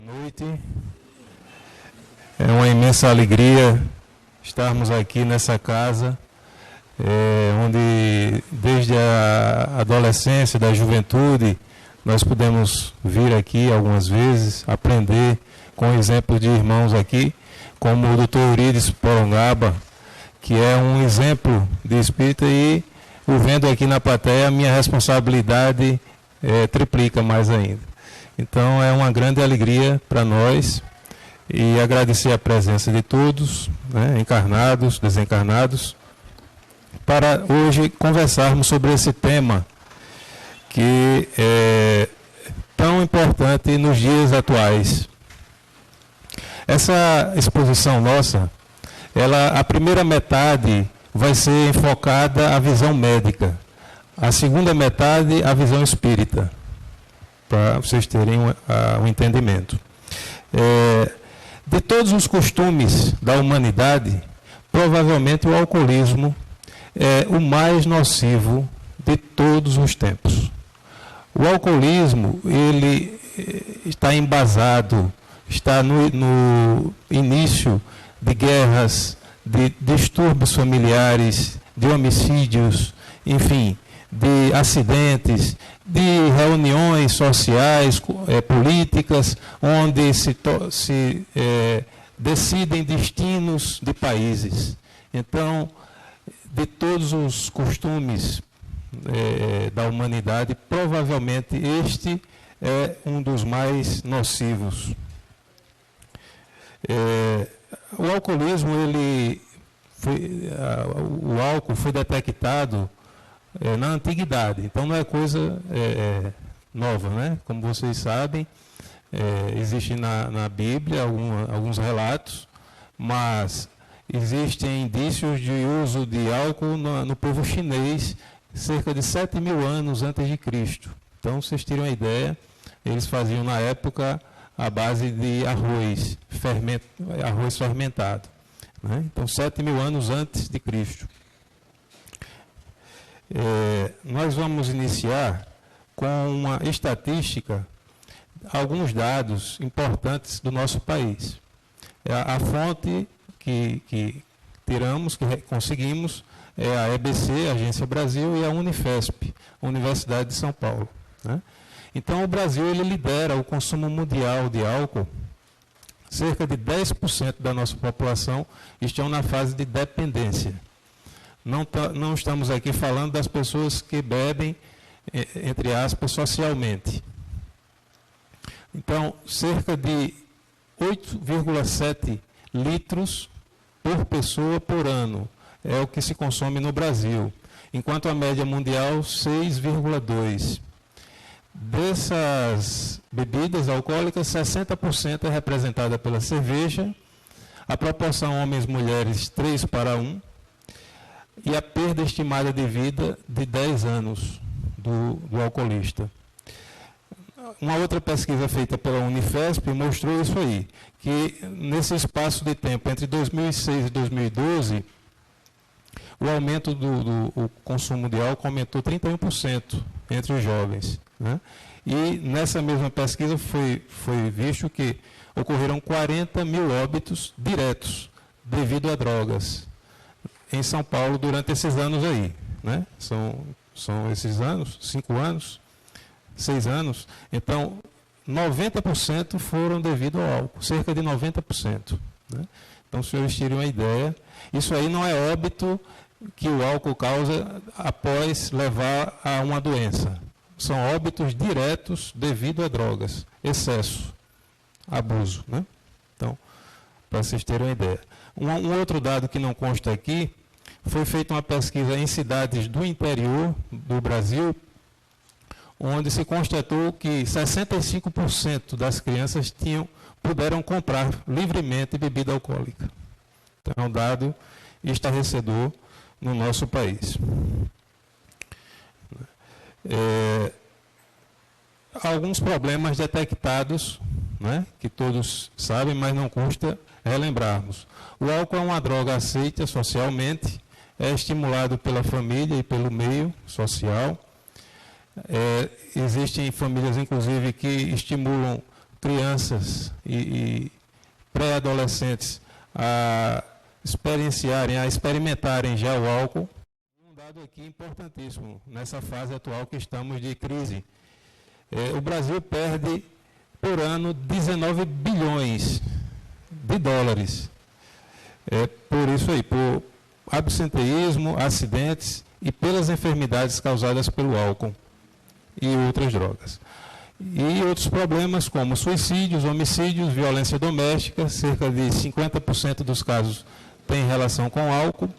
Noite. É uma imensa alegria estarmos aqui nessa casa, onde desde a adolescência, da juventude, nós pudemos vir aqui algumas vezes, aprender com exemplos de irmãos aqui, como o Dr. Eurides Porongaba, que é um exemplo de espírita, e o vendo aqui na plateia, a minha responsabilidade triplica mais ainda. Então é uma grande alegria para nós e agradecer a presença de todos, né, encarnados, desencarnados, para hoje conversarmos sobre esse tema que é tão importante nos dias atuais. Essa exposição nossa, a primeira metade vai ser enfocada à visão médica, a segunda metade à visão espírita, para vocês terem um entendimento. De todos os costumes da humanidade, provavelmente o alcoolismo é o mais nocivo de todos os tempos. O alcoolismo, ele está embasado, está no início de guerras, de distúrbios familiares, de homicídios, enfim, de acidentes, de reuniões sociais, políticas, onde se decidem destinos de países. Então, de todos os costumes da humanidade, provavelmente este é um dos mais nocivos. O alcoolismo, o álcool foi detectado na antiguidade, então não é coisa nova, né? Como vocês sabem, existe na Bíblia alguns relatos, mas existem indícios de uso de álcool no povo chinês cerca de 7.000 anos antes de Cristo. Então, vocês terem uma ideia, eles faziam na época a base de arroz fermentado, né? Então, 7.000 anos antes de Cristo. Nós vamos iniciar com uma estatística, alguns dados importantes do nosso país. A fonte que tiramos, que conseguimos, é a EBC, Agência Brasil, e a Unifesp, Universidade de São Paulo, né? Então, o Brasil ele lidera o consumo mundial de álcool. Cerca de 10% da nossa população estão na fase de dependência. Não estamos aqui falando das pessoas que bebem, entre aspas, socialmente. Então, cerca de 8,7 litros por pessoa por ano é o que se consome no Brasil, enquanto a média mundial, 6,2. Dessas bebidas alcoólicas, 60% é representada pela cerveja, a proporção homens e mulheres 3:1, e a perda estimada de vida de 10 anos do alcoolista. Uma outra pesquisa feita pela Unifesp mostrou isso aí, que nesse espaço de tempo, entre 2006 e 2012, o aumento do consumo de álcool aumentou 31% entre os jovens, né? E nessa mesma pesquisa foi visto que ocorreram 40.000 óbitos diretos devido a drogas em São Paulo durante esses anos aí, né? São esses anos, 5 anos, 6 anos. Então, 90% foram devido ao álcool, cerca de 90%, né? Então, se vocês tirem uma ideia, isso aí não é óbito que o álcool causa após levar a uma doença. São óbitos diretos devido a drogas, excesso, abuso, né? Então, para vocês terem uma ideia. Um outro dado que não consta aqui, foi feita uma pesquisa em cidades do interior do Brasil, onde se constatou que 65% das crianças puderam comprar livremente bebida alcoólica. Então, é um dado estarrecedor no nosso país. Alguns problemas detectados, né, que todos sabem, mas não custa relembrarmos. O álcool é uma droga aceita socialmente, é estimulado pela família e pelo meio social. Existem famílias, inclusive, que estimulam crianças e pré-adolescentes a experimentarem já o álcool. Um dado aqui importantíssimo nessa fase atual que estamos de crise. O Brasil perde por ano 19 bilhões de dólares. Por isso aí, por absenteísmo, acidentes e pelas enfermidades causadas pelo álcool e outras drogas. E outros problemas como suicídios, homicídios, violência doméstica, cerca de 50% dos casos têm relação com álcool,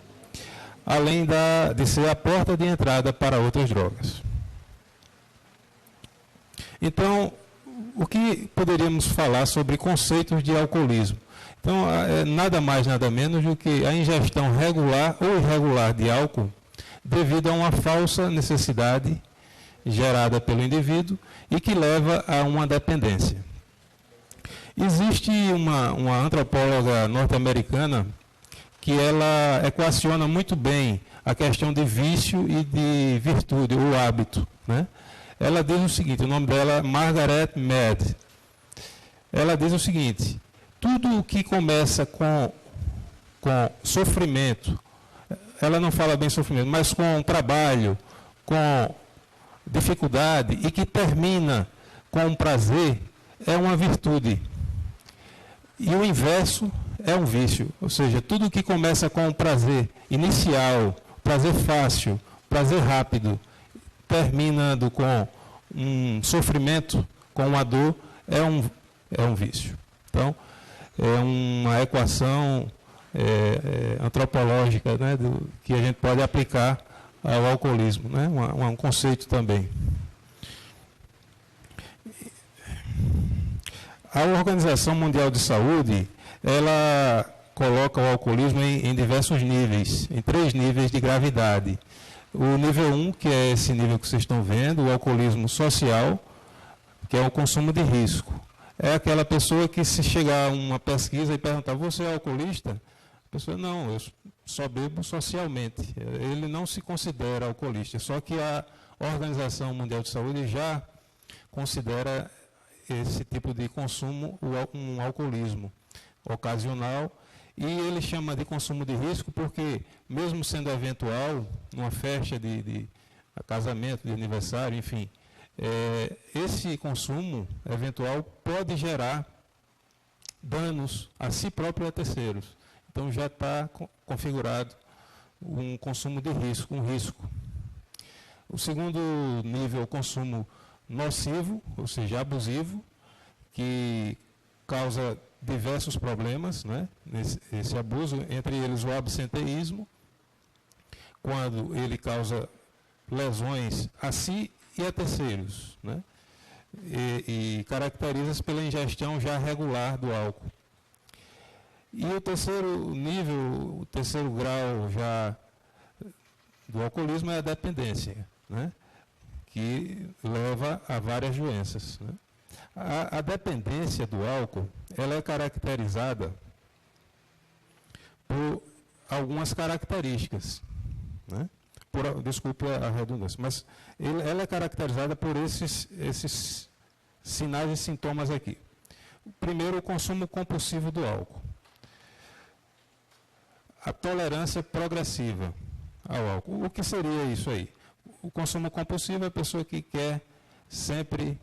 além de ser a porta de entrada para outras drogas. Então, o que poderíamos falar sobre conceitos de alcoolismo? Então, nada mais, nada menos do que a ingestão regular ou irregular de álcool devido a uma falsa necessidade gerada pelo indivíduo e que leva a uma dependência. Existe uma antropóloga norte-americana que ela equaciona muito bem a questão de vício e de virtude, o hábito, né? Ela diz o seguinte, o nome dela é Margaret Mead. Ela diz o seguinte: tudo o que começa com sofrimento, ela não fala bem sofrimento, mas com trabalho, com dificuldade e que termina com um prazer, é uma virtude. E o inverso é um vício, ou seja, tudo que começa com um prazer inicial, prazer fácil, prazer rápido, terminando com um sofrimento, com uma dor, é um vício. Então, é uma equação antropológica, né, que a gente pode aplicar ao alcoolismo, né, um conceito também. A Organização Mundial de Saúde, ela coloca o alcoolismo em diversos níveis, em 3 níveis de gravidade. O nível 1, que é esse nível que vocês estão vendo, o alcoolismo social, que é o consumo de risco. É aquela pessoa que, se chegar a uma pesquisa e perguntar, você é alcoolista? A pessoa, não, eu só bebo socialmente. Ele não se considera alcoolista, só que a Organização Mundial de Saúde já considera esse tipo de consumo um alcoolismo ocasional, e ele chama de consumo de risco porque, mesmo sendo eventual, numa festa de casamento, de aniversário, enfim, esse consumo eventual pode gerar danos a si próprio e a terceiros. Então já está configurado um consumo de risco, um risco. O segundo nível é o consumo nocivo, ou seja, abusivo, que causa diversos problemas, né? Esse abuso, entre eles o absenteísmo, quando ele causa lesões a si e a terceiros, né? E caracteriza-se pela ingestão já regular do álcool. E o terceiro nível, o terceiro grau já do alcoolismo é a dependência, né? Que leva a várias doenças, né? A dependência do álcool, ela é caracterizada por algumas características, né? Desculpe a redundância, mas ela é caracterizada por esses sinais e sintomas aqui. Primeiro, o consumo compulsivo do álcool. A tolerância progressiva ao álcool. O que seria isso aí? O consumo compulsivo é a pessoa que quer sempre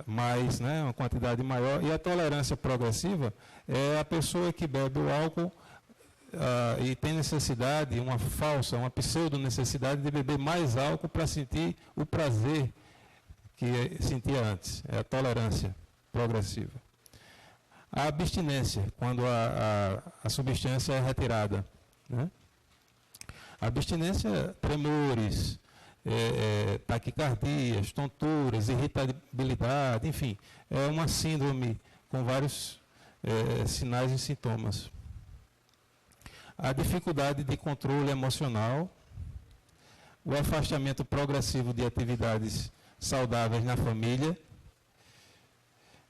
mais, né, uma quantidade maior, e a tolerância progressiva é a pessoa que bebe o álcool e tem necessidade, uma pseudo-necessidade de beber mais álcool para sentir o prazer que sentia antes. É a tolerância progressiva. A abstinência, quando a substância é retirada, né? A abstinência, tremores, taquicardias, tonturas, irritabilidade, enfim, é uma síndrome com vários sinais e sintomas. A dificuldade de controle emocional, o afastamento progressivo de atividades saudáveis na família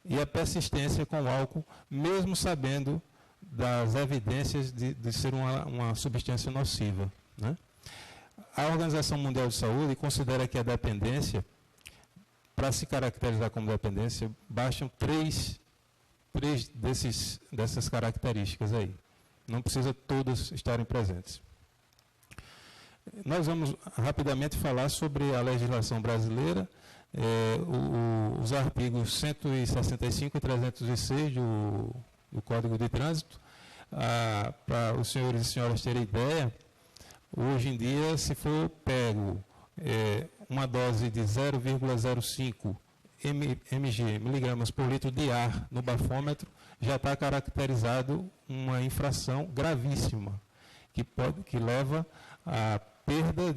e a persistência com o álcool, mesmo sabendo das evidências de ser uma substância nociva, né? A Organização Mundial de Saúde considera que a dependência para se caracterizar como dependência, bastam três dessas características aí. Não precisa todas estarem presentes. Nós vamos rapidamente falar sobre a legislação brasileira, os artigos 165 e 306 do Código de Trânsito. Para os senhores e senhoras terem ideia, hoje em dia, se for pego uma dose de 0,05 miligramas por litro de ar no bafômetro, já está caracterizado uma infração gravíssima, que leva à perda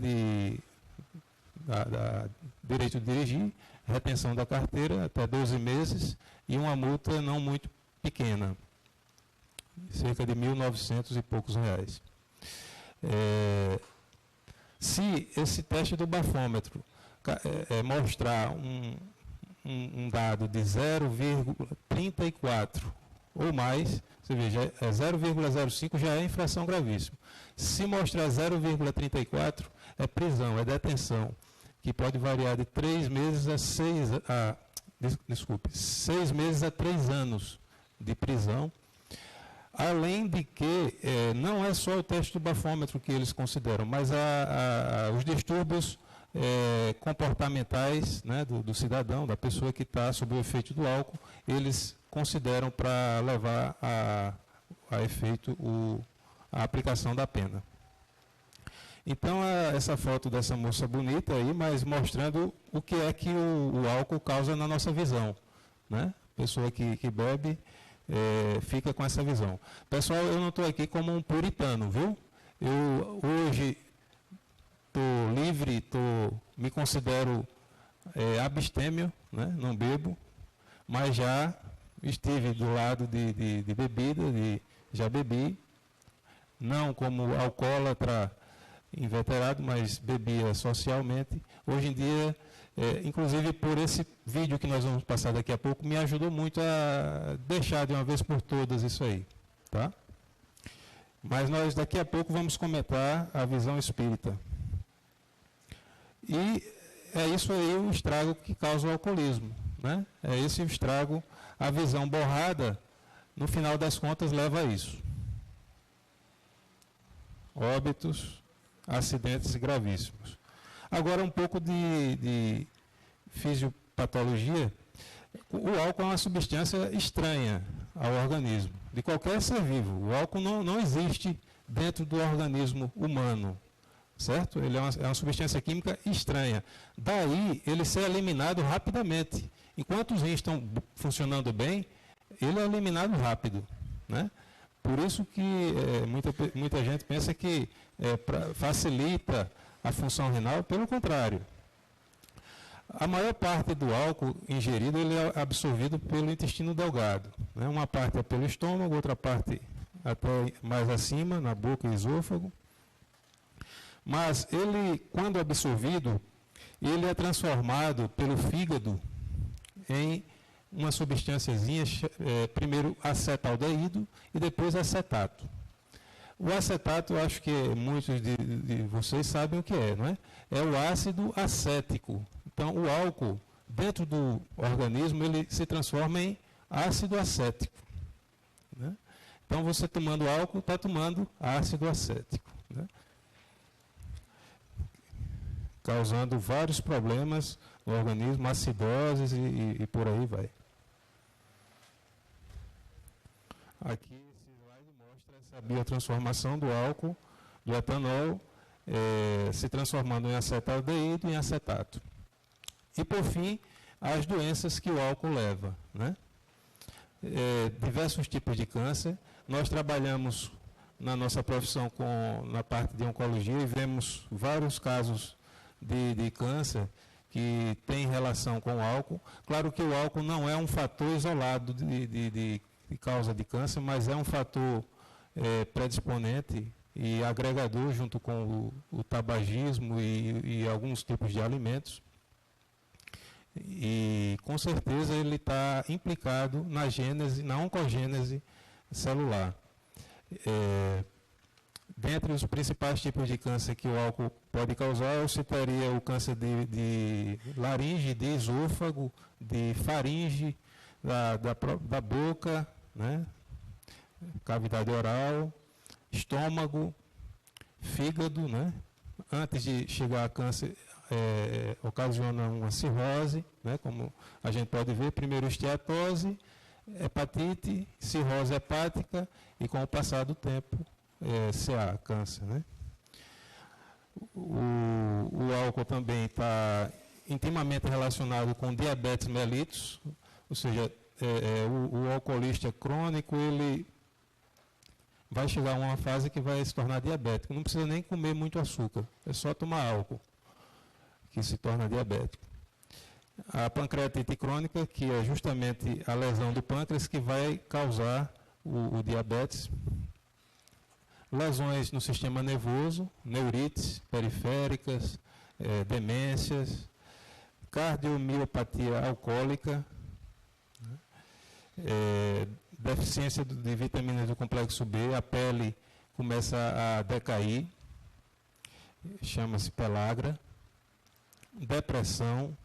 da direito de dirigir, retenção da carteira até 12 meses e uma multa não muito pequena, cerca de R$ 1.900 e poucos reais. Se esse teste do bafômetro mostrar um dado de 0,34 ou mais, você veja, 0,05 já é infração gravíssima. Se mostrar 0,34, é prisão, é detenção, que pode variar de 6 meses a 6 meses a 3 anos de prisão. Além de que não é só o teste do bafômetro que eles consideram, mas os distúrbios comportamentais, né, do cidadão, da pessoa que está sob o efeito do álcool, eles consideram para levar a efeito a aplicação da pena. Então, essa foto dessa moça bonita aí, mas mostrando o que é que o álcool causa na nossa visão, né? Pessoa que bebe fica com essa visão. Pessoal, eu não estou aqui como um puritano, viu? Eu hoje estou livre, me considero abstêmio, né? Não bebo, mas já estive do lado de bebida, já bebi, não como alcoólatra inveterado, mas bebia socialmente. Hoje em dia, inclusive por esse vídeo que nós vamos passar daqui a pouco, me ajudou muito a deixar de uma vez por todas isso aí, tá? Mas nós daqui a pouco vamos comentar a visão espírita. E é isso aí o estrago que causa o alcoolismo, né? É esse o estrago, a visão borrada, no final das contas, leva a isso. Óbitos, acidentes gravíssimos. Agora, um pouco de fisiopatologia. O álcool é uma substância estranha ao organismo, de qualquer ser vivo. O álcool não existe dentro do organismo humano, certo? Ele é uma substância química estranha. Daí, ele ser eliminado rapidamente. Enquanto os rins estão funcionando bem, ele é eliminado rápido, né? Por isso que muita gente pensa que facilita a função renal, pelo contrário. A maior parte do álcool ingerido ele é absorvido pelo intestino delgado, né? Uma parte é pelo estômago, outra parte até mais acima, na boca e esôfago. Mas ele, quando absorvido, ele é transformado pelo fígado em uma substânciazinha, primeiro acetaldeído e depois acetato. O acetato, eu acho que muitos de vocês sabem o que é, não é? É o ácido acético. Então, o álcool, dentro do organismo, ele se transforma em ácido acético, né? Então, você tomando álcool, está tomando ácido acético, né? Causando vários problemas no organismo, acidoses e por aí vai. Aqui esse slide mostra essa biotransformação do álcool, do etanol, se transformando em acetaldeído e em acetato. E por fim, as doenças que o álcool leva, né? Diversos tipos de câncer. Nós trabalhamos na nossa profissão na parte de oncologia e vemos vários casos de câncer que tem relação com o álcool. Claro que o álcool não é um fator isolado de causa de câncer, mas é um fator predisponente e agregador junto com o tabagismo e alguns tipos de alimentos. E com certeza ele está implicado na gênese, na oncogênese celular. Dentre os principais tipos de câncer que o álcool pode causar, eu citaria o câncer de laringe, de esôfago, de faringe, da boca, né? Cavidade oral, estômago, fígado, né? Antes de chegar a câncer, ocasiona uma cirrose, né? Como a gente pode ver, primeiro esteatose, hepatite, cirrose hepática e com o passar do tempo, CA, câncer, né? O álcool também está intimamente relacionado com diabetes mellitus, ou seja, o alcoolista crônico, ele vai chegar a uma fase que vai se tornar diabético. Não precisa nem comer muito açúcar, é só tomar álcool que se torna diabético. A pancreatite crônica, que é justamente a lesão do pâncreas que vai causar o diabetes. Lesões no sistema nervoso, neurites periféricas, demências, cardiomiopatia alcoólica, deficiência de vitaminas do complexo B, a pele começa a decair, chama-se pelagra, depressão,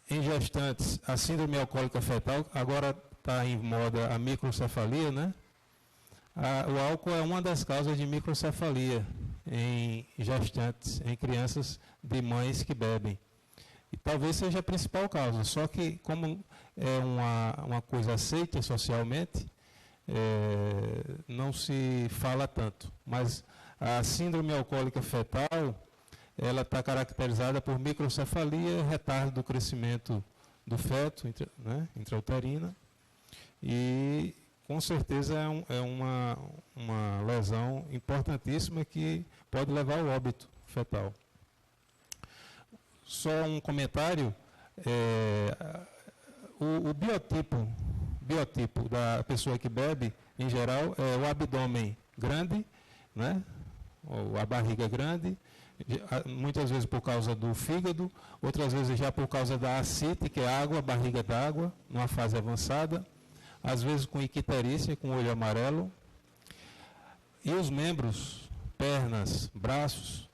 em gestantes, a síndrome alcoólica fetal, agora está em moda a microcefalia, né? O álcool é uma das causas de microcefalia em gestantes, em crianças de mães que bebem. E talvez seja a principal causa, só que como é uma coisa aceita socialmente, não se fala tanto. Mas a síndrome alcoólica fetal, ela está caracterizada por microcefalia, retardo do crescimento do feto, né, intrauterina, e com certeza é uma lesão importantíssima que pode levar ao óbito fetal. Só um comentário, o biotipo da pessoa que bebe, em geral, é o abdômen grande, né? Ou a barriga grande, muitas vezes por causa do fígado, outras vezes já por causa da ascite, que é água, barriga d'água, numa fase avançada, às vezes com icterícia, com olho amarelo. E os membros, pernas, braços,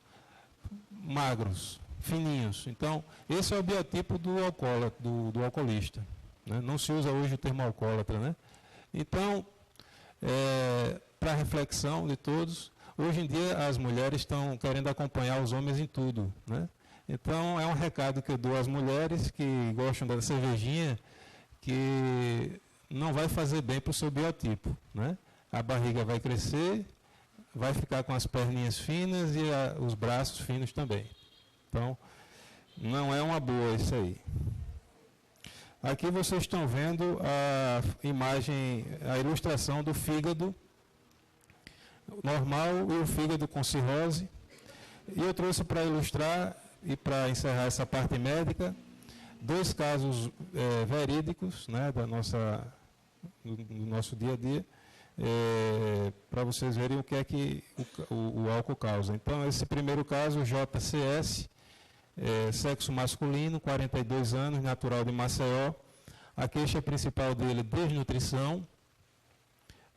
magros, fininhos. Então, esse é o biotipo do alcoólatra, do alcoolista. Né? Não se usa hoje o termo alcoólatra, né? Então, para reflexão de todos, hoje em dia as mulheres estão querendo acompanhar os homens em tudo, né? Então, é um recado que eu dou às mulheres que gostam da cervejinha, que não vai fazer bem para o seu biotipo, né? A barriga vai crescer, vai ficar com as perninhas finas e os braços finos também. Então, não é uma boa isso aí. Aqui vocês estão vendo a imagem, a ilustração do fígado normal e o fígado com cirrose. E eu trouxe para ilustrar e para encerrar essa parte médica, dois casos verídicos, né, do nosso dia a dia, para vocês verem o que é que o álcool causa. Então, esse primeiro caso, JCS, sexo masculino, 42 anos, natural de Maceió. A queixa principal dele, desnutrição.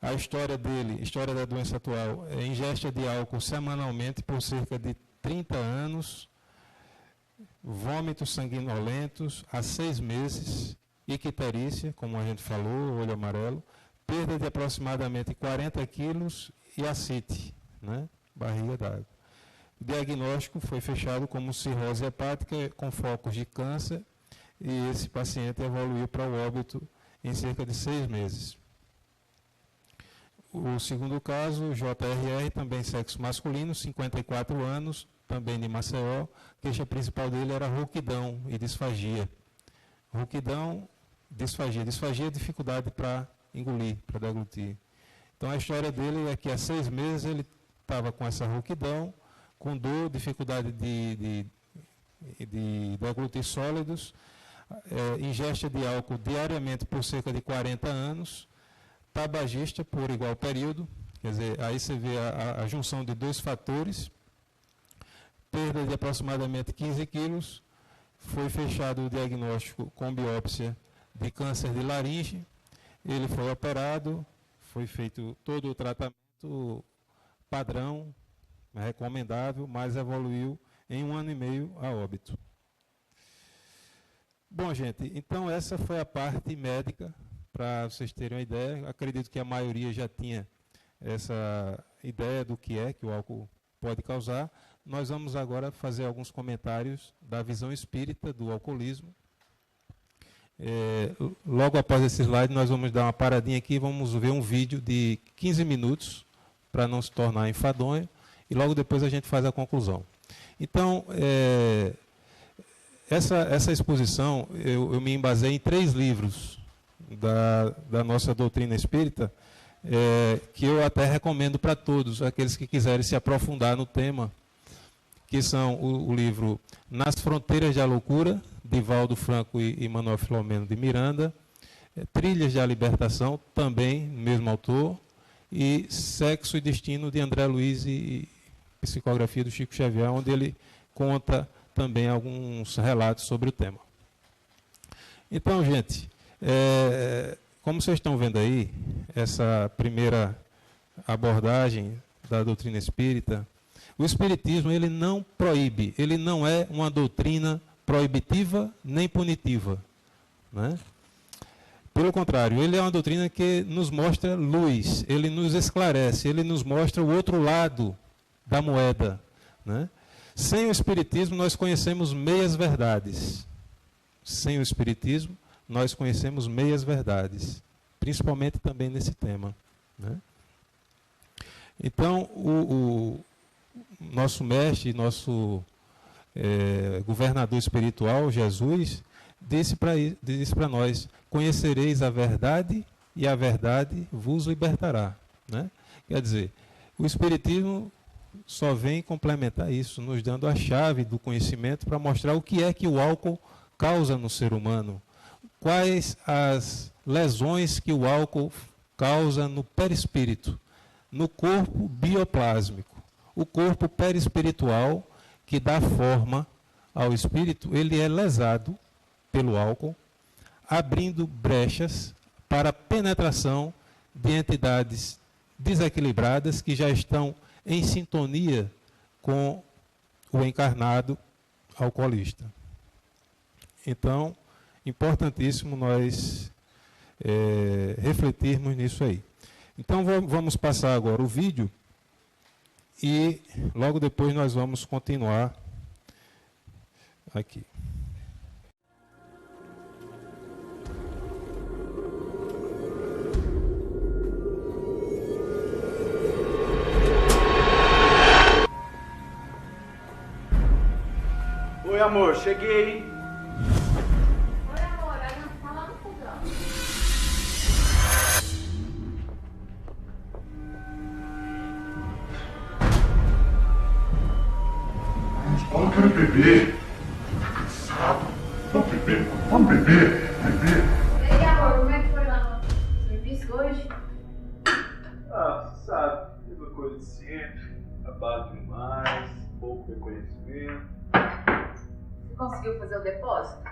A história dele, história da doença atual, é ingesta de álcool semanalmente por cerca de 30 anos, vômitos sanguinolentos há 6 meses, icterícia, como a gente falou, olho amarelo, perda de aproximadamente 40 quilos e ascite, né? Barriga d'água. O diagnóstico foi fechado como cirrose hepática com focos de câncer e esse paciente evoluiu para o óbito em cerca de 6 meses. O segundo caso, JRR, também sexo masculino, 54 anos, também de Maceió. A queixa principal dele era rouquidão e disfagia. Rouquidão, disfagia. Disfagia é dificuldade para engolir, para deglutir. Então a história dele é que há 6 meses ele estava com essa rouquidão, com dor, dificuldade de deglutir sólidos, ingesta de álcool diariamente por cerca de 40 anos, tabagista por igual período, quer dizer, aí você vê a junção de dois fatores, perda de aproximadamente 15 quilos, foi fechado o diagnóstico com biópsia de câncer de laringe, ele foi operado, foi feito todo o tratamento padrão, recomendável, mas evoluiu em 1 ano e meio a óbito. Bom, gente, então essa foi a parte médica, para vocês terem uma ideia. Acredito que a maioria já tinha essa ideia do que é que o álcool pode causar. Nós vamos agora fazer alguns comentários da visão espírita do alcoolismo. Logo após esse slide, nós vamos dar uma paradinha aqui e vamos ver um vídeo de 15 minutos, para não se tornar enfadonho, e logo depois a gente faz a conclusão. Então, essa exposição, eu me embasei em 3 livros da nossa doutrina espírita, que eu até recomendo para todos, aqueles que quiserem se aprofundar no tema, que são o livro Nas Fronteiras da Loucura, de Valdo Franco e Manuel Filomeno de Miranda, Trilhas da Libertação, também, mesmo autor, e Sexo e Destino, de André Luiz e Psicografia do Chico Xavier, onde ele conta também alguns relatos sobre o tema. Então, gente, como vocês estão vendo aí, essa primeira abordagem da doutrina espírita, o espiritismo ele não proíbe, ele não é uma doutrina proibitiva nem punitiva, né? Pelo contrário, ele é uma doutrina que nos mostra luz, ele nos esclarece, ele nos mostra o outro lado da moeda, né? Sem o espiritismo nós conhecemos meias verdades. Sem o espiritismo nós conhecemos meias verdades, principalmente também nesse tema, né? Então, o nosso mestre, nosso governador espiritual, Jesus, disse para nós: conhecereis a verdade e a verdade vos libertará, né? Quer dizer, o espiritismo só vem complementar isso, nos dando a chave do conhecimento para mostrar o que é que o álcool causa no ser humano, quais as lesões que o álcool causa no perispírito, no corpo bioplásmico. O corpo perispiritual, que dá forma ao espírito, ele é lesado pelo álcool, abrindo brechas para a penetração de entidades desequilibradas que já estão em sintonia com o encarnado alcoolista. Então, importantíssimo nós refletirmos nisso aí. Então, vamos passar agora o vídeo e logo depois nós vamos continuar aqui. Oi, amor, cheguei. Oi, amor, a gente tá lá no fogão. Eu quero beber. Tô cansado. Vamos beber, vamos beber. E aí, amor, como é que foi lá no serviço hoje? Você sabe, mesma coisa de sempre. Trabalho demais, pouco reconhecimento. Você conseguiu fazer o depósito? O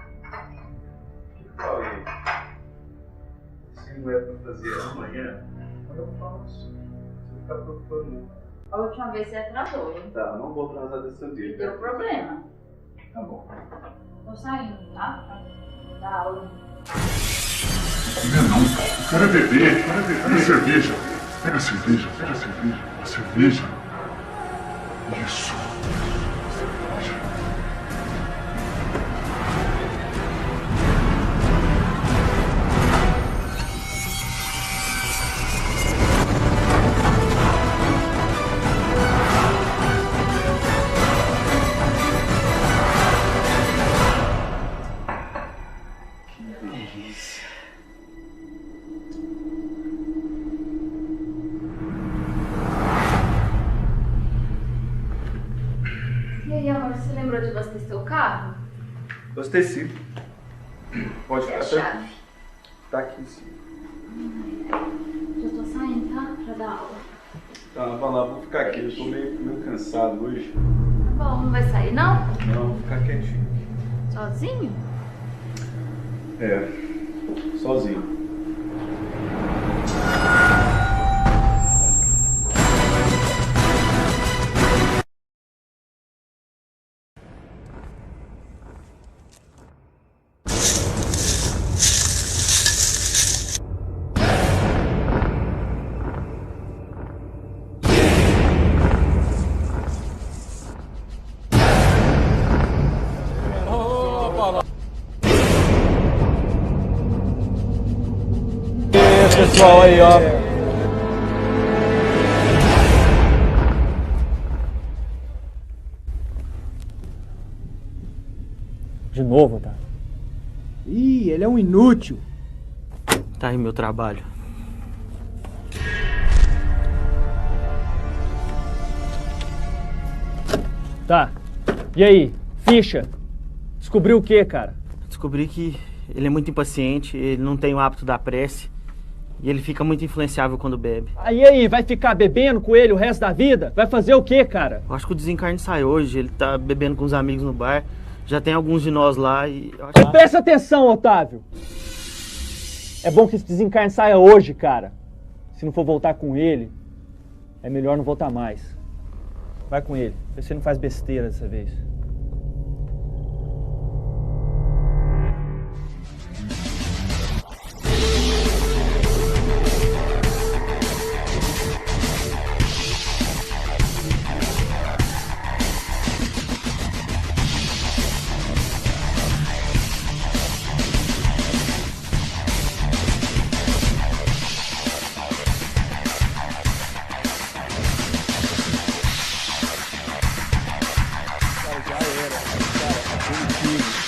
que eu falei? Se não é para fazer amanhã, eu faço. Você não está preocupando, não. A última vez você atrasou, hein? Tá, não vou atrasar dessa vez. Deu problema. Tá bom. Tô saindo, tá? Da aula. Não, eu quero beber. Pega a cerveja. Pega a cerveja. A cerveja. Isso. Cerveja. E aí, amor, você lembrou de abastecer o carro? Abasteci. Pode E a ficar chave? Tá aqui em cima. Já tô saindo, tá? Pra dar aula. Tá, vai lá, vou ficar aqui. Eu tô meio cansado hoje. Tá bom, não vai sair, não? Não, vou ficar quietinho. Sozinho? Sozinho. pessoal aí, ó. De novo, tá? Ih, ele é um inútil. Tá aí meu trabalho. Tá. E aí? Ficha? Descobriu o que, cara? Descobri que ele é muito impaciente, ele não tem o hábito da prece e ele fica muito influenciável quando bebe. Aí, vai ficar bebendo com ele o resto da vida? Vai fazer o que, cara? Eu acho que o desencarne sai hoje, ele tá bebendo com os amigos no bar. Já tem alguns de nós lá e... Presta atenção, Otávio! É bom que esse desencarne saia hoje, cara. Se não for voltar com ele, é melhor não voltar mais. Vai com ele. Vê se ele não faz besteira dessa vez.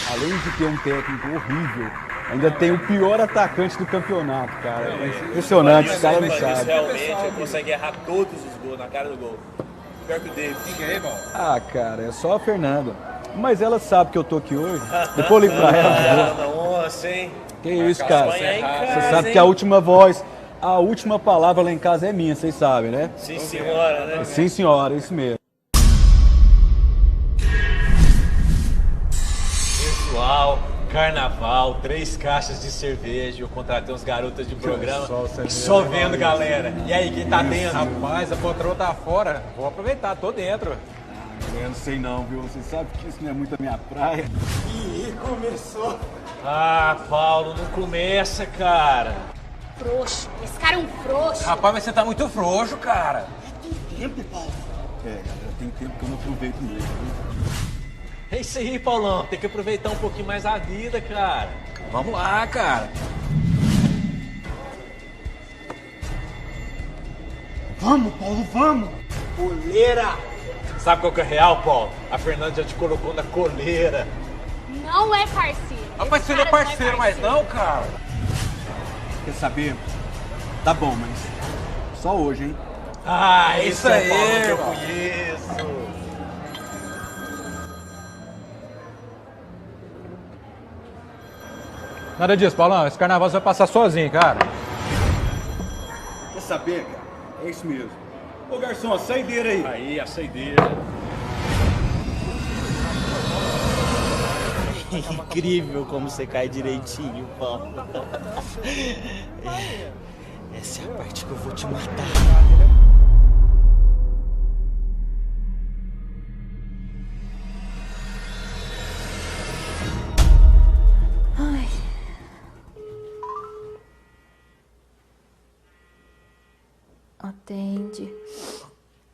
Além de ter um técnico horrível, ainda tem o pior atacante do campeonato, cara. É impressionante, esse cara não sabe. Realmente consegue errar todos os gols na cara do gol. Pior que o David. Fica aí, irmão. Ah, cara, é só a Fernanda. Mas ela sabe que eu tô aqui hoje. Depois eu ligo pra ela. Nossa, hein? Que isso, cara. Você sabe que a última voz, a última palavra lá em casa é minha, vocês sabem, né? Sim, senhora, né? Sim, senhora, isso mesmo. Pessoal, carnaval, 3 caixas de cerveja. Eu contratei uns garotas de programa que só vendo, galera. E aí, quem tá dentro? Rapaz, a patroa tá fora. Vou aproveitar, tô dentro. Eu não sei não, viu? Você sabe que isso não é muito a minha praia. Ih, começou. Ah, Paulo, não começa, cara. Frouxo. Esse cara é um frouxo. Rapaz, mas você tá muito frouxo, cara. É, galera, tem tempo que eu não aproveito mesmo, viu? É isso aí, Paulão. Tem que aproveitar um pouquinho mais a vida, cara. Vamos lá, cara. Vamos, Paulo, vamos! Coleira! Sabe qual que é real, Paulo? A Fernanda já te colocou na coleira. Não é parceiro. Ah, mas você não é parceiro mais não, cara. Quer saber? Tá bom, mas só hoje, hein? Ah, Isso esse é aí, o Paulo que eu irmão. conheço. Nada disso, Paulão. Esse carnaval você vai passar sozinho, cara. Quer saber, cara? É isso mesmo. Ô, garçom, a saideira aí. Aí, a saideira. Incrível como você cai direitinho, Paulo. Essa é a parte que eu vou te matar. Ai. Atende.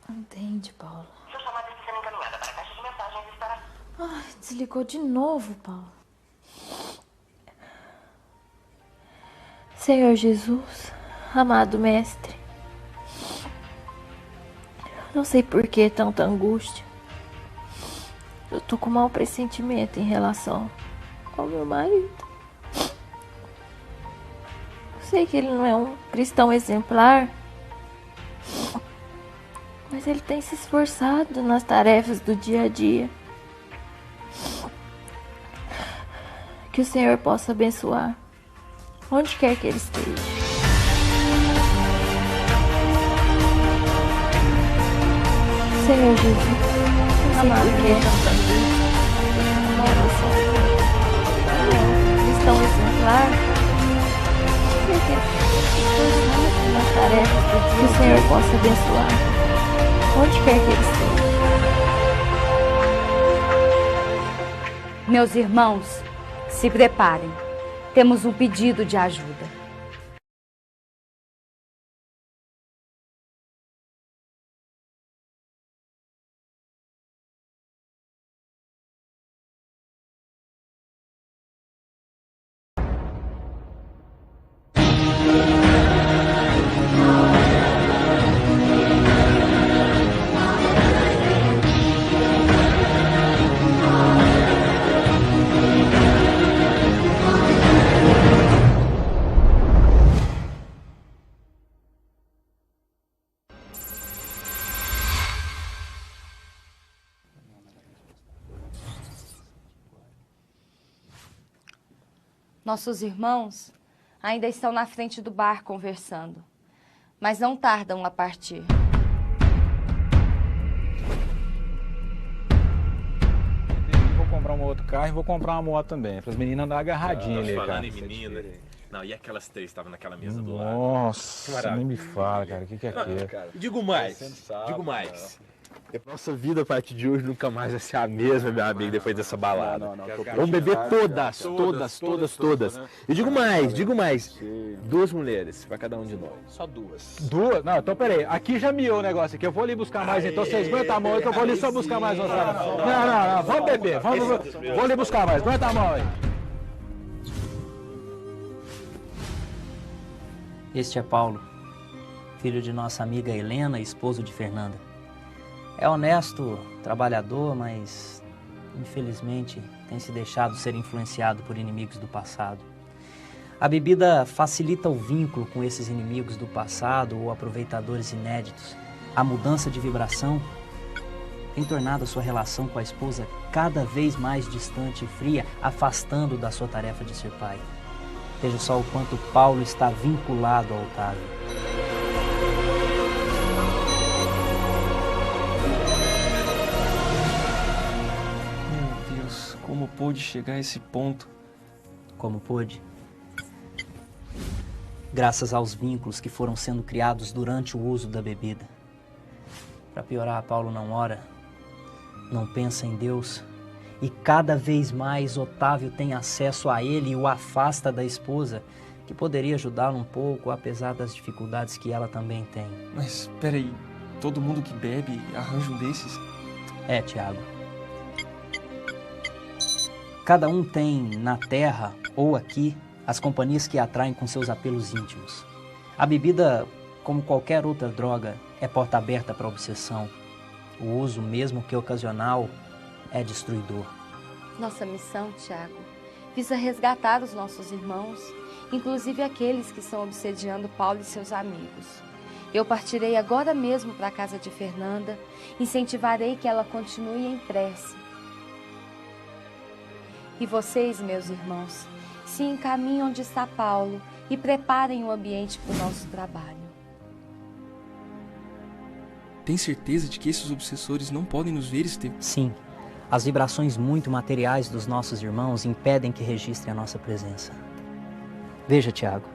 Atende, Paulo. Sua chamada está sendo encaminhada para a caixa de mensagens e para... Ai, desligou de novo, Paulo. Senhor Jesus, amado Mestre, não sei por que tanta angústia. Eu tô com mau pressentimento em relação ao meu marido. Eu sei que ele não é um cristão exemplar, mas ele tem se esforçado nas tarefas do dia a dia. Que o Senhor possa abençoar, onde quer que ele esteja. Senhor Jesus, amado uma oração cristão exemplar, sei que nas tarefas do dia, que o Senhor possa abençoar, onde quer que ele esteja. Meus irmãos, se preparem. Temos um pedido de ajuda. Nossos irmãos ainda estão na frente do bar conversando, mas não tardam a partir. Vou comprar um outro carro e vou comprar uma moto também, para as meninas andar agarradinhas ali, cara. Falando em menina... Não, e aquelas três que estavam naquela mesa do lado? Nossa, nem me fala, cara, o que é aquilo? Digo mais, digo mais. Nossa vida a partir de hoje nunca mais vai ser a mesma, meu amigo, depois dessa balada. Vamos beber todas. E digo mais. 2 mulheres pra cada um de nós. Só 2. 2? Não, então peraí, aqui já miou o negócio aqui, eu vou ali buscar mais, então vocês aguentam a mão, que eu vou ali só buscar mais outra. Não, vamos beber, vou ali buscar mais, aguenta a mão aí. Este é Paulo, filho de nossa amiga Helena e esposo de Fernanda. É honesto, trabalhador, mas infelizmente tem se deixado ser influenciado por inimigos do passado. A bebida facilita o vínculo com esses inimigos do passado ou aproveitadores inéditos. A mudança de vibração tem tornado a sua relação com a esposa cada vez mais distante e fria, afastando da sua tarefa de ser pai. Veja só o quanto Paulo está vinculado ao Otávio. Meu Deus, como pôde chegar a esse ponto? Como pôde? Graças aos vínculos que foram sendo criados durante o uso da bebida. Para piorar, Paulo não ora, não pensa em Deus. E cada vez mais Otávio tem acesso a ele e o afasta da esposa, que poderia ajudá-lo um pouco, apesar das dificuldades que ela também tem. Mas, peraí, todo mundo que bebe arranja um desses? É, Tiago. Cada um tem, na terra ou aqui, as companhias que atraem com seus apelos íntimos. A bebida, como qualquer outra droga, é porta aberta para a obsessão. O uso, mesmo que ocasional, é destruidor. Nossa missão, Tiago, visa resgatar os nossos irmãos, inclusive aqueles que estão obsediando Paulo e seus amigos. Eu partirei agora mesmo para a casa de Fernanda, incentivarei que ela continue em prece. E vocês, meus irmãos, se encaminhem onde está Paulo e preparem o ambiente para o nosso trabalho. Tem certeza de que esses obsessores não podem nos ver, Estevão? Sim. As vibrações muito materiais dos nossos irmãos impedem que registrem a nossa presença. Veja, Tiago,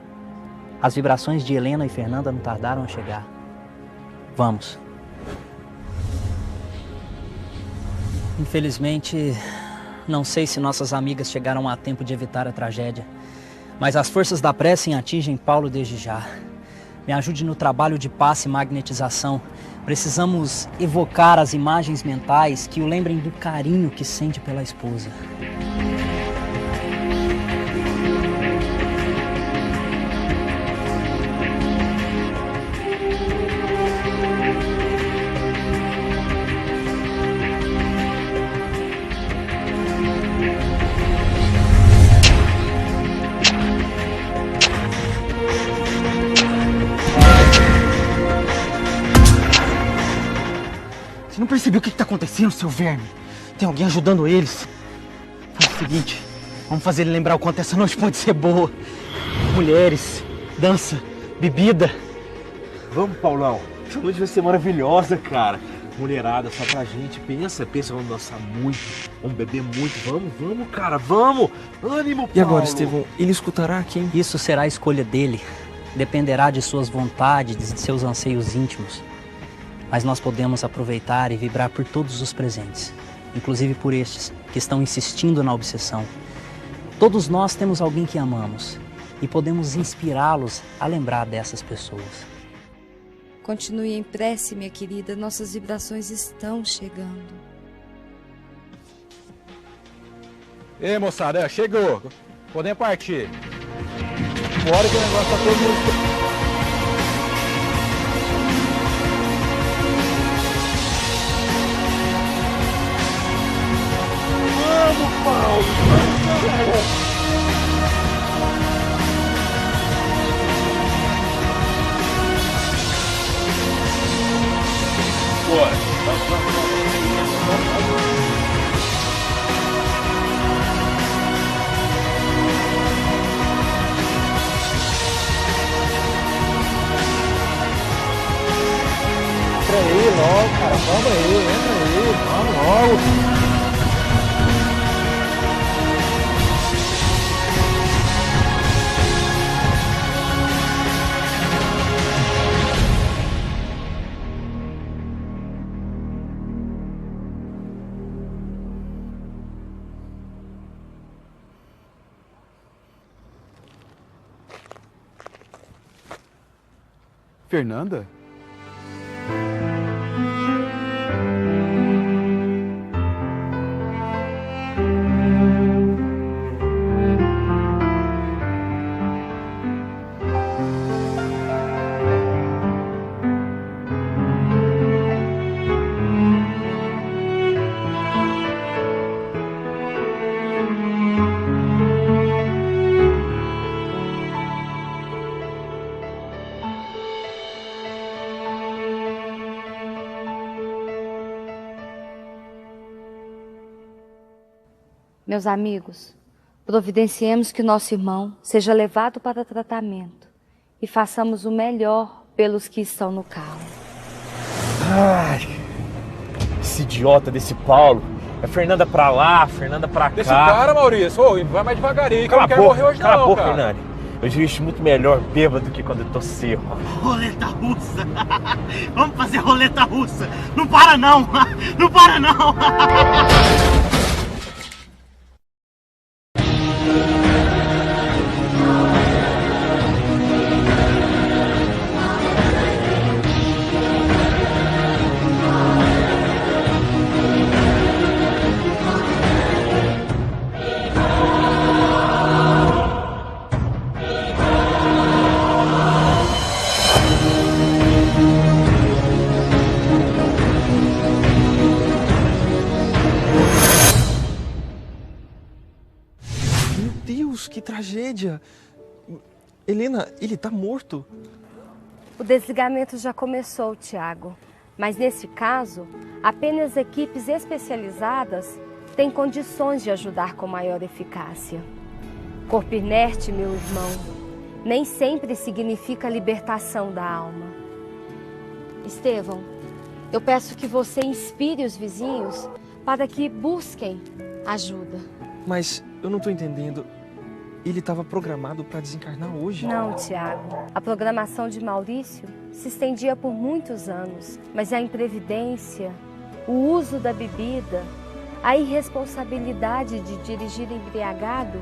as vibrações de Helena e Fernanda não tardaram a chegar. Vamos. Infelizmente, não sei se nossas amigas chegaram a tempo de evitar a tragédia, mas as forças da prece atingem Paulo desde já. Me ajude no trabalho de passe e magnetização. Precisamos evocar as imagens mentais que o lembrem do carinho que sente pela esposa. Você não percebeu o que está acontecendo, seu verme? Tem alguém ajudando eles. Faz o seguinte, vamos fazer ele lembrar o quanto essa noite pode ser boa. Mulheres, dança, bebida. Vamos, Paulão. Essa noite vai ser maravilhosa, cara. Mulherada só pra gente. Pensa, vamos dançar muito, vamos beber muito. Vamos, cara, vamos. Ânimo, Paulo. E agora, Estevão, ele escutará quem? Isso será a escolha dele. Dependerá de suas vontades, de seus anseios íntimos. Mas nós podemos aproveitar e vibrar por todos os presentes, inclusive por estes que estão insistindo na obsessão. Todos nós temos alguém que amamos e podemos inspirá-los a lembrar dessas pessoas. Continue em prece, minha querida, nossas vibrações estão chegando. Ei, moçada, chegou. Podemos partir. Bora que o negócio tá todo mundo... Vamos, Paulo! Bora! logo, cara. Vamos aí, entra aí. Vamos logo. Fernanda? Meus amigos, providenciemos que nosso irmão seja levado para tratamento e façamos o melhor pelos que estão no carro. Ai, esse idiota desse Paulo. É Fernanda pra lá, Fernanda pra cá. Deixa o cara, Maurício. Ô, vai mais devagarinho, que eu Cala não quero morrer hoje cala não, a boca, cara. Fernanda. Eu dirijo muito melhor bêbado do que quando eu tô seco. Roleta russa. Vamos fazer roleta russa. Não para não. Não para não. Que tragédia! Helena, ele tá morto. O desligamento já começou, Tiago. Mas nesse caso, apenas equipes especializadas têm condições de ajudar com maior eficácia. Corpo inerte, meu irmão, nem sempre significa libertação da alma. Estevão, eu peço que você inspire os vizinhos para que busquem ajuda. Mas eu não tô entendendo. Ele estava programado para desencarnar hoje? Não, Tiago. A programação de Maurício se estendia por muitos anos, mas a imprevidência, o uso da bebida, a irresponsabilidade de dirigir embriagado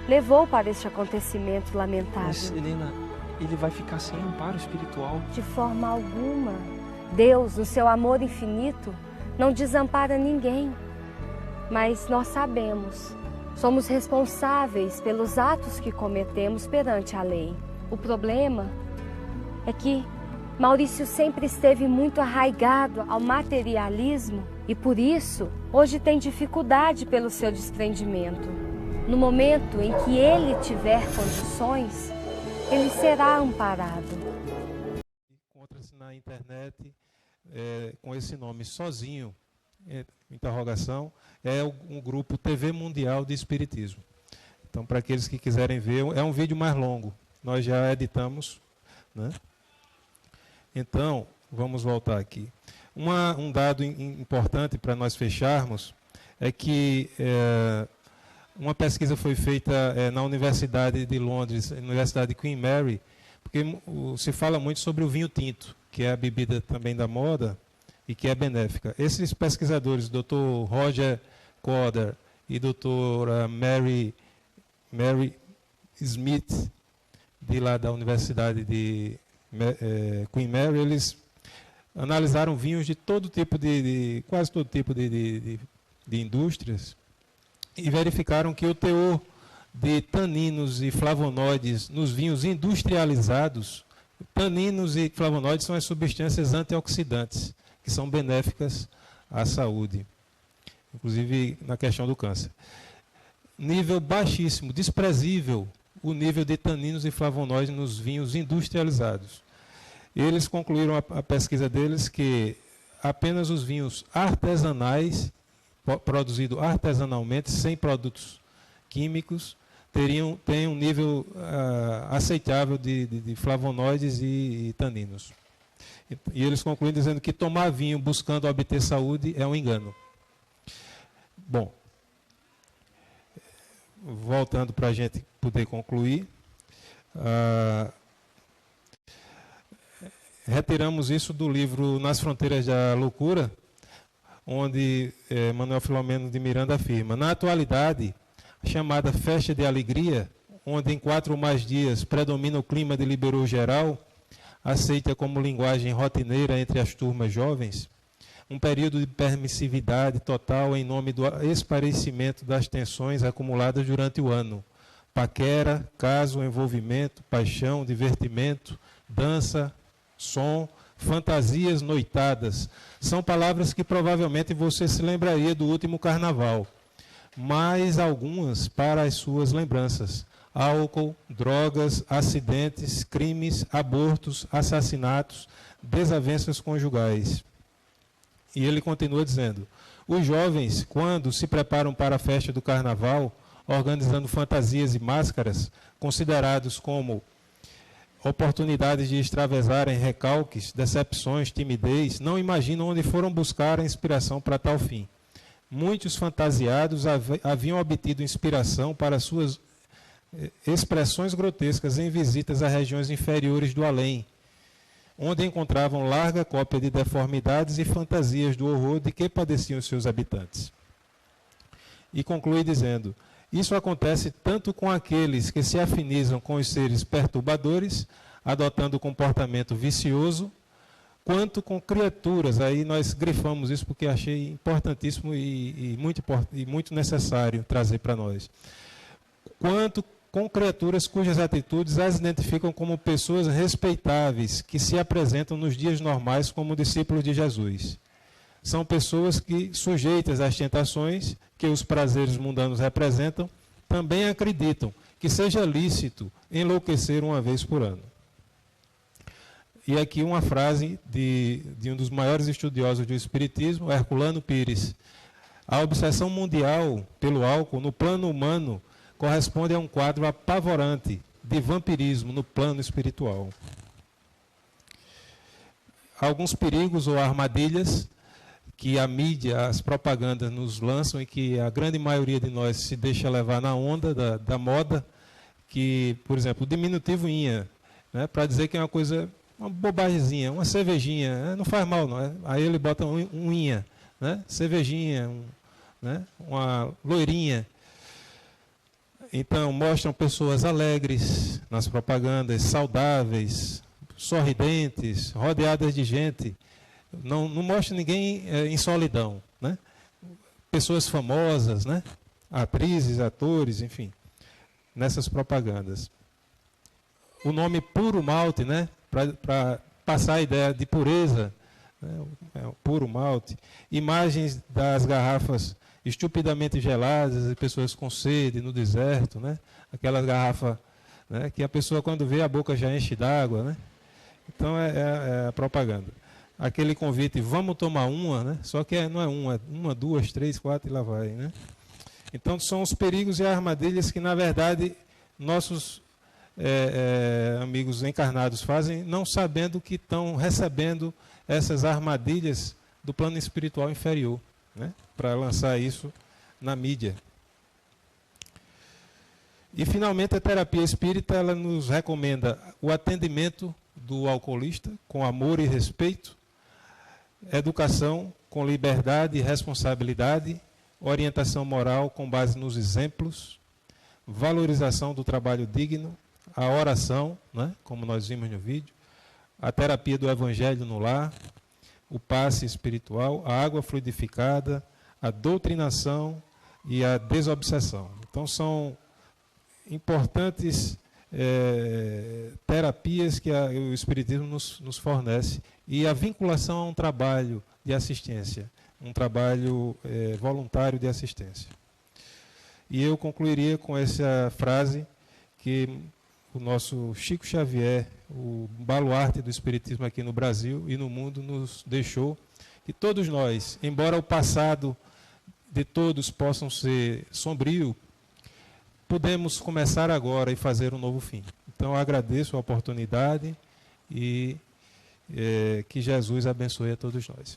levou para este acontecimento lamentável. Mas, Helena, ele vai ficar sem amparo espiritual? De forma alguma. Deus, no seu amor infinito, não desampara ninguém. Mas nós sabemos. Somos responsáveis pelos atos que cometemos perante a lei. O problema é que Maurício sempre esteve muito arraigado ao materialismo e, por isso, hoje tem dificuldade pelo seu desprendimento. No momento em que ele tiver condições, ele será amparado. Encontra-se na internet com esse nome, Sozinho, interrogação, é um grupo TV Mundial de Espiritismo. Então, para aqueles que quiserem ver, é um vídeo mais longo. Nós já editamos, né? Então, vamos voltar aqui. Um dado importante para nós fecharmos é que uma pesquisa foi feita na Universidade de Londres, Universidade de Queen Mary, porque se fala muito sobre o vinho tinto, que é a bebida também da moda, e que é benéfica. Esses pesquisadores, Dr. Roger Coder e doutora Mary Smith, de lá da Universidade de Queen Mary, eles analisaram vinhos de todo tipo quase todo tipo de indústrias e verificaram que o teor de taninos e flavonoides nos vinhos industrializados, taninos e flavonoides são as substâncias antioxidantes, que são benéficas à saúde, inclusive na questão do câncer. Nível baixíssimo, desprezível, o nível de taninos e flavonoides nos vinhos industrializados. Eles concluíram a pesquisa deles que apenas os vinhos artesanais, produzidos artesanalmente, sem produtos químicos, têm um nível aceitável de flavonoides e taninos. E eles concluem dizendo que tomar vinho buscando obter saúde é um engano. Bom, voltando para a gente poder concluir, retiramos isso do livro Nas Fronteiras da Loucura, onde Manuel Filomeno de Miranda afirma: na atualidade, a chamada festa de alegria, onde em 4 ou mais dias predomina o clima de liberou geral, aceita como linguagem rotineira entre as turmas jovens, um período de permissividade total em nome do esparecimento das tensões acumuladas durante o ano. Paquera, caso, envolvimento, paixão, divertimento, dança, som, fantasias noitadas. São palavras que provavelmente você se lembraria do último carnaval, mas algumas para as suas lembranças. Álcool, drogas, acidentes, crimes, abortos, assassinatos, desavenças conjugais. E ele continua dizendo: os jovens, quando se preparam para a festa do carnaval, organizando fantasias e máscaras, considerados como oportunidades de extravasarem recalques, decepções, timidez, não imaginam onde foram buscar a inspiração para tal fim. Muitos fantasiados haviam obtido inspiração para suas expressões grotescas em visitas a regiões inferiores do além, onde encontravam larga cópia de deformidades e fantasias do horror de que padeciam os seus habitantes. E conclui dizendo: isso acontece tanto com aqueles que se afinizam com os seres perturbadores, adotando o comportamento vicioso, quanto com criaturas. Aí nós grifamos isso porque achei importantíssimo e muito necessário trazer para nós. Quanto com criaturas cujas atitudes as identificam como pessoas respeitáveis, que se apresentam nos dias normais como discípulos de Jesus. São pessoas que, sujeitas às tentações que os prazeres mundanos representam, também acreditam que seja lícito enlouquecer uma vez por ano. E aqui uma frase de um dos maiores estudiosos do Espiritismo, Herculano Pires: a obsessão mundial pelo álcool no plano humano corresponde a um quadro apavorante de vampirismo no plano espiritual. Alguns perigos ou armadilhas que a mídia, as propagandas nos lançam e que a grande maioria de nós se deixa levar na onda da moda, que, por exemplo, o diminutivo inha, né, para dizer que é uma coisa, uma bobagemzinha, uma cervejinha, não faz mal, não é? Aí ele bota um inha, né, cervejinha, né, uma loirinha. Então, mostram pessoas alegres nas propagandas, saudáveis, sorridentes, rodeadas de gente. Não mostra ninguém em solidão, né? Pessoas famosas, né? Atrizes, atores, enfim, nessas propagandas. O nome puro malte, né? Para passar a ideia de pureza, né? Puro malte. Imagens das garrafas estupidamente geladas, e pessoas com sede no deserto, né? Aquela garrafa, né, que a pessoa quando vê a boca já enche d'água, né? Então é a propaganda. Aquele convite, vamos tomar uma, né? Só que não é uma, 2, 3, 4 e lá vai, né? Então são os perigos e armadilhas que, na verdade, nossos amigos encarnados fazem, não sabendo que estão recebendo essas armadilhas do plano espiritual inferior, né, para lançar isso na mídia. E, finalmente, a terapia espírita ela nos recomenda o atendimento do alcoolista com amor e respeito, educação com liberdade e responsabilidade, orientação moral com base nos exemplos, valorização do trabalho digno, a oração, né, como nós vimos no vídeo, a terapia do evangelho no lar, o passe espiritual, a água fluidificada, a doutrinação e a desobsessão. Então, são importantes terapias que o Espiritismo nos fornece, e a vinculação a um trabalho de assistência, um trabalho voluntário de assistência. E eu concluiria com essa frase que o nosso Chico Xavier, o baluarte do Espiritismo aqui no Brasil e no mundo, nos deixou, que todos nós, embora o passado de todos possam ser sombrio, podemos começar agora e fazer um novo fim. Então, eu agradeço a oportunidade e Que Jesus abençoe a todos nós.